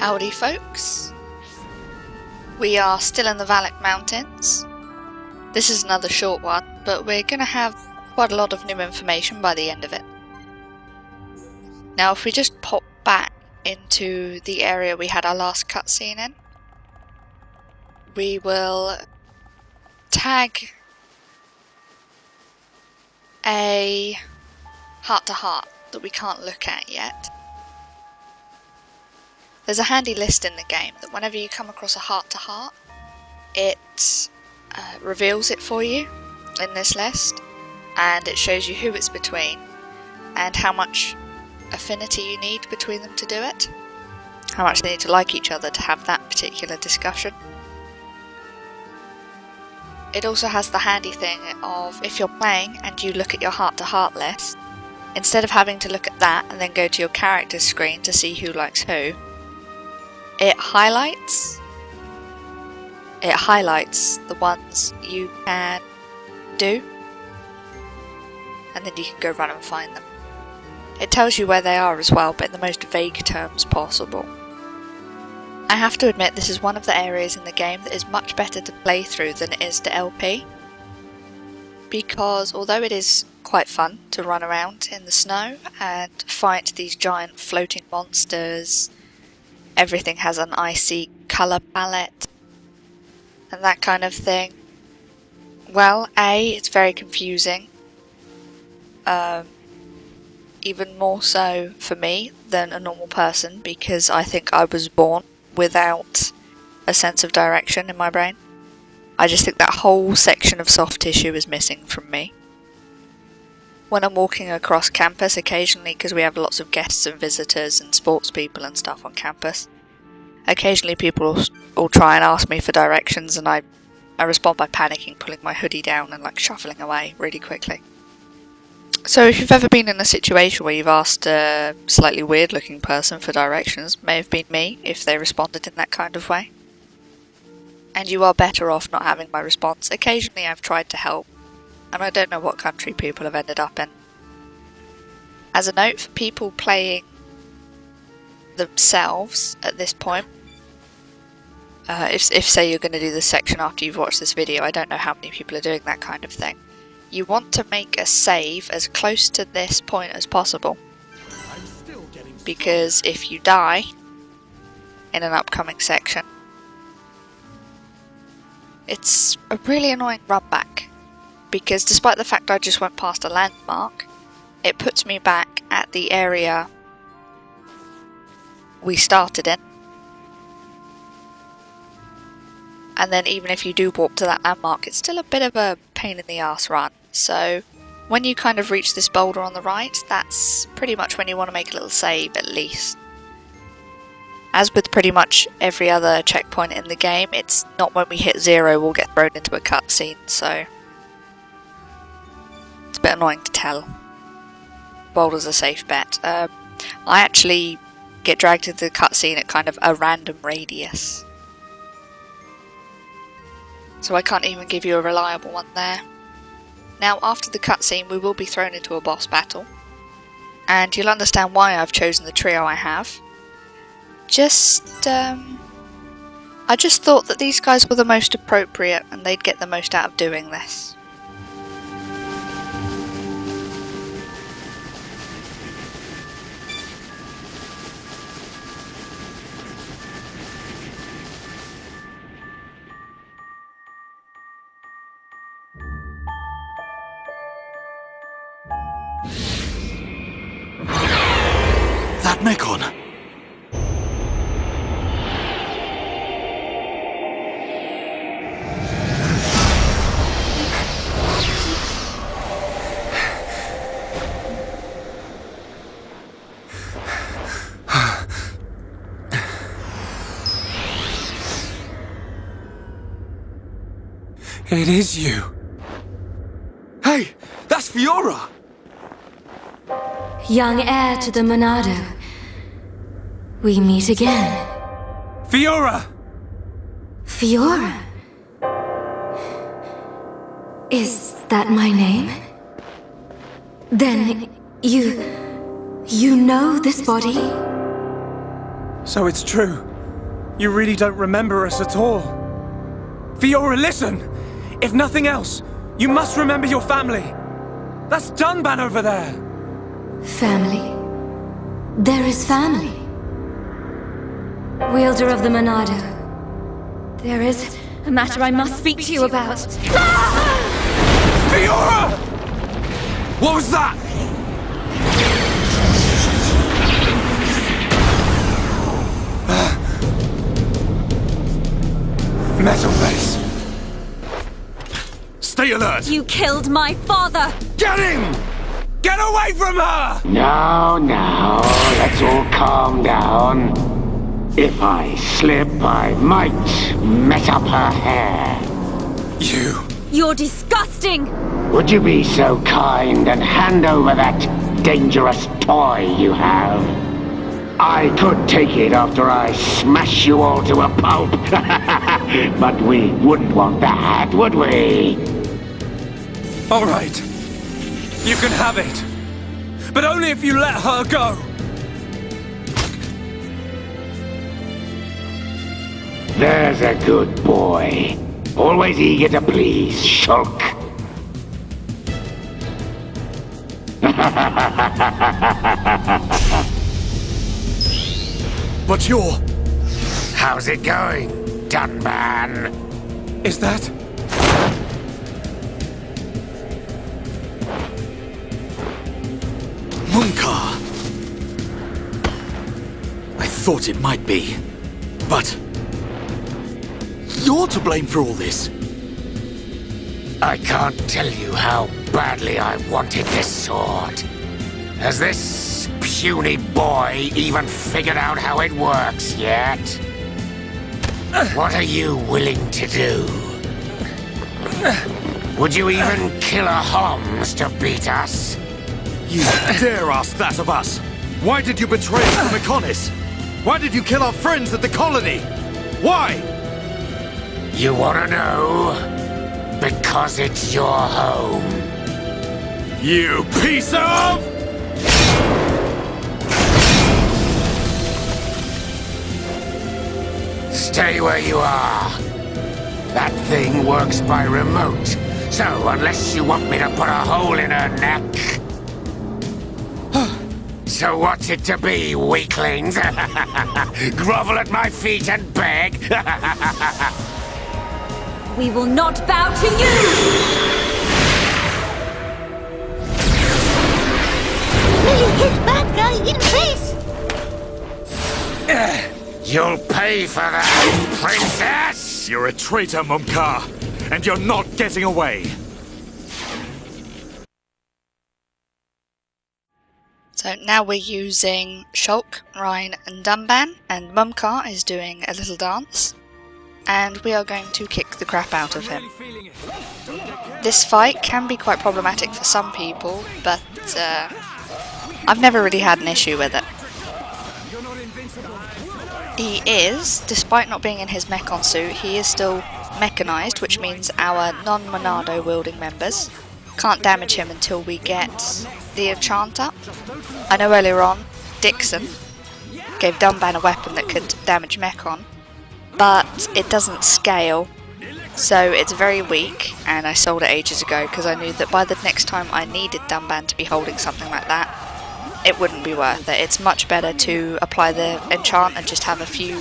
Howdy folks, we are still in the Valak Mountains. This is another short one, but we're going to have quite a lot of new information by the end of it. Now if we just pop back into the area we had our last cutscene in, we will tag a heart-to-heart that we can't look at yet. There's a handy list in the game that whenever you come across a heart-to-heart, it reveals it for you in this list, and it shows you who it's between and how much affinity you need between them to do it, how much they need to like each other to have that particular discussion. It also has the handy thing of if you're playing and you look at your heart-to-heart list, instead of having to look at that and then go to your character's screen to see who likes who, it highlights the ones you can do, and then you can go run and find them. It tells you where they are as well, but in the most vague terms possible. I have to admit this is one of the areas in the game that is much better to play through than it is to LP, because although it is quite fun to run around in the snow and fight these giant floating monsters, everything has an icy colour palette and that kind of thing. Well, it's very confusing. Even more so for me than a normal person, because I think I was born without a sense of direction in my brain. I just think that whole section of soft tissue is missing from me. When I'm walking across campus occasionally, because we have lots of guests and visitors and sports people and stuff on campus, occasionally people will try and ask me for directions, and I respond by panicking, pulling my hoodie down and shuffling away really quickly. So if you've ever been in a situation where you've asked a slightly weird looking person for directions, may have been me if they responded in that kind of way. And you are better off not having my response. Occasionally I've tried to help, and I don't know what country people have ended up in. As a note, for people playing themselves at this point, if say you're going to do this section after you've watched this video, I don't know how many people are doing that kind of thing. You want to make a save as close to this point as possible, because if you die in an upcoming section, it's a really annoying run back, because despite the fact I just went past a landmark, it puts me back at the area we started in. And then even if you do walk to that landmark, it's still a bit of a pain in the arse run. So when you kind of reach this boulder on the right, that's pretty much when you want to make a little save at least. As with pretty much every other checkpoint in the game, it's not when we hit 0 we'll get thrown into a cutscene, so it's a bit annoying to tell. Boulder's a safe bet. I actually get dragged into the cutscene at kind of a random radius, so I can't even give you a reliable one there. Now after the cutscene we will be thrown into a boss battle, and you'll understand why I've chosen the trio I have. I just thought that these guys were the most appropriate and they'd get the most out of doing this. That Mekon! It is you. Hey, that's Fiora! Young heir to the Monado, we meet again. Fiora! Fiora? Is that my name? Then you know this body? So it's true. You really don't remember us at all. Fiora, listen! If nothing else, you must remember your family. That's Dunban over there. Family? There is family. Wielder of the Monado. There is a matter I must speak to you about. Fiora! What was that? Metal face. Stay alert. You killed my father! Get him! Get away from her! Now, let's all calm down. If I slip, I might mess up her hair. You're disgusting! Would you be so kind and hand over that dangerous toy you have? I could take it after I smash you all to a pulp. But we wouldn't want that, would we? All right. You can have it. But only if you let her go. There's a good boy. Always eager to please, Shulk. But you're... How's it going, Dunban? Is that... Munkar! I thought it might be, but... You're to blame for all this. I can't tell you how badly I wanted this sword. Has this puny boy even figured out how it works yet? What are you willing to do? Would you even kill a Homs to beat us? You dare ask that of us? Why did you betray us to Mechonis? Why did you kill our friends at the colony? Why? You wanna know? Because it's your home. You piece of... Stay where you are. That thing works by remote, so unless you want me to put a hole in her neck... So what's it to be, weaklings? Grovel at my feet and beg? We will not bow to you! Will you hit bad guy in face? You'll pay for that, princess! You're a traitor, Munkar, and you're not getting away. So now we're using Shulk, Rhine and Dunban, and Mumkar is doing a little dance. And we are going to kick the crap out of him. This fight can be quite problematic for some people, but I've never really had an issue with it. He is, despite not being in his Mechon suit, he is still mechanized, which means our non-Monado wielding members can't damage him until we get the enchant up. I know earlier on, Dixon gave Dunban a weapon that could damage Mechon, but it doesn't scale, so it's very weak, and I sold it ages ago because I knew that by the next time I needed Dunban to be holding something like that, it wouldn't be worth it. It's much better to apply the enchant and just have a few,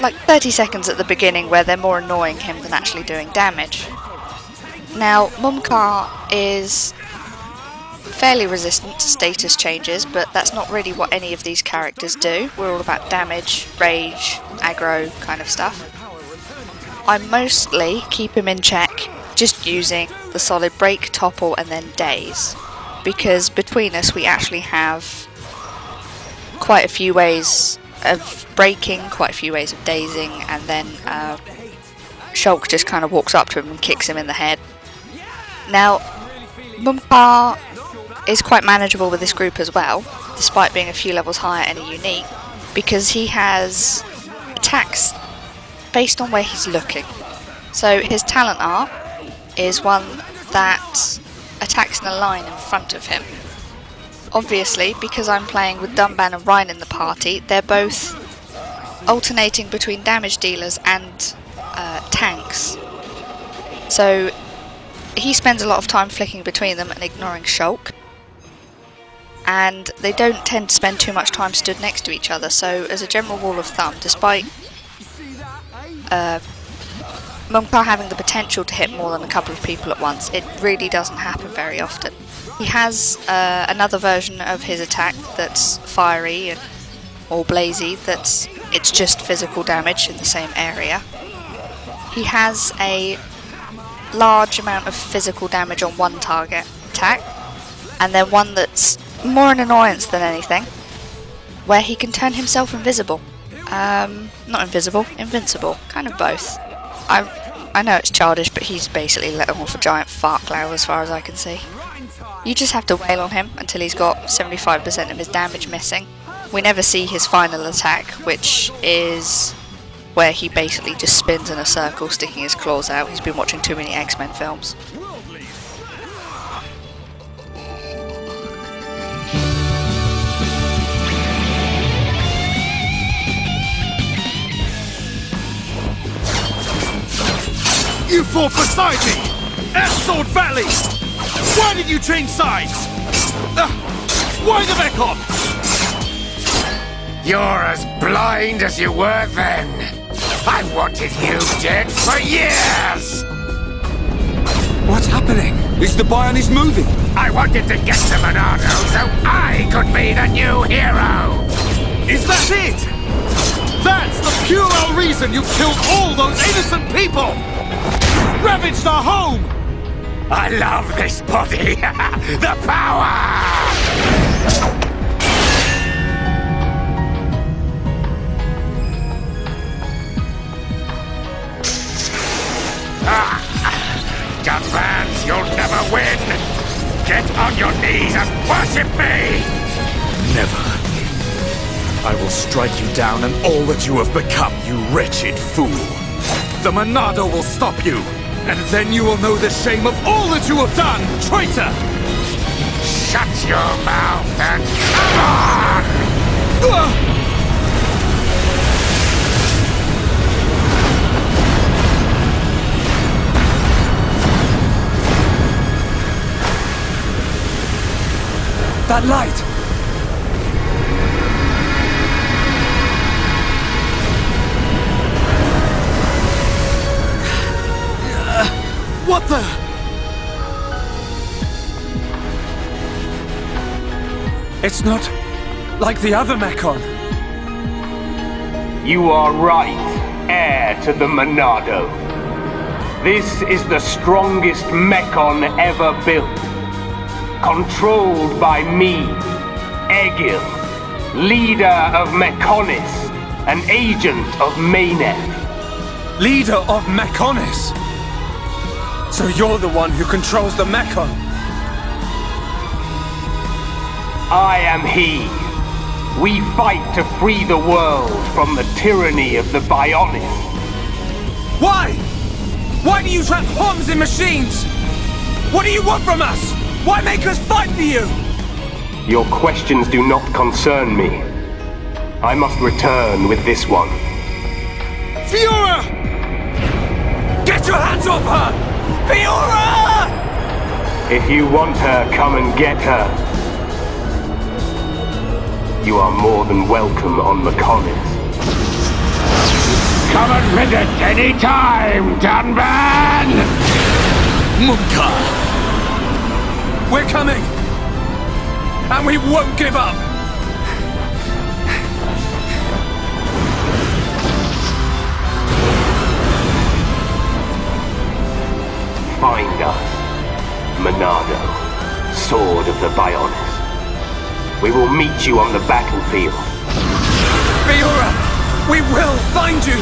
like 30 seconds at the beginning where they're more annoying him than actually doing damage. Now, Mumkar is fairly resistant to status changes, but that's not really what any of these characters do. We're all about damage, rage, aggro kind of stuff. I mostly keep him in check just using the solid break, topple and then daze, because between us we actually have quite a few ways of breaking, quite a few ways of dazing, and then Shulk just kind of walks up to him and kicks him in the head. Now, Mumkar is quite manageable with this group as well, despite being a few levels higher and a unique, because he has attacks based on where he's looking. So his talent art is one that attacks in a line in front of him. Obviously, because I'm playing with Dunban and Rhine in the party, they're both alternating between damage dealers and tanks. So he spends a lot of time flicking between them and ignoring Shulk. And they don't tend to spend too much time stood next to each other, so as a general rule of thumb, despite Munkar having the potential to hit more than a couple of people at once, it really doesn't happen very often. He has another version of his attack that's fiery or blazy, it's just physical damage in the same area. He has a large amount of physical damage on one target attack, and then one that's more an annoyance than anything, where he can turn himself invisible. Not invisible, invincible, kind of both. I know it's childish, but he's basically letting off a giant fart cloud as far as I can see. You just have to wail on him until he's got 75% of his damage missing. We never see his final attack, which is where he basically just spins in a circle, sticking his claws out. He's been watching too many X-Men films. You fought beside me! At Sword Valley! Why did you change sides? Why the Mekon? You're as blind as you were then. I've wanted you dead for years! What's happening? Is the Bionis moving? I wanted to get to Monado so I could be the new hero! Is that it? That's the puerile reason you killed all those innocent people! Ravaged our home! I love this body! The power! Dunbans, you'll never win! Get on your knees and worship me! Never. I will strike you down and all that you have become, you wretched fool. The Monado will stop you, and then you will know the shame of all that you have done, traitor! Shut your mouth and come on! That light! What the? It's not like the other Mekon. You are right, heir to the Monado. This is the strongest Mekon ever built. Controlled by me, Egil, leader of Mekonis, an agent of Mayneth. Leader of Mekonis? So you're the one who controls the Mekon? I am he. We fight to free the world from the tyranny of the Bionis. Why? Why do you trap bombs in machines? What do you want from us? Why make us fight for you? Your questions do not concern me. I must return with this one. Fiora! Get your hands off her! Fiora! If you want her, come and get her. You are more than welcome on Mekonis. Come and visit any time, Dunban! Munkar! We're coming! And we won't give up! Find us, Monado, Sword of the Bionis. We will meet you on the battlefield. Fiora! We will find you!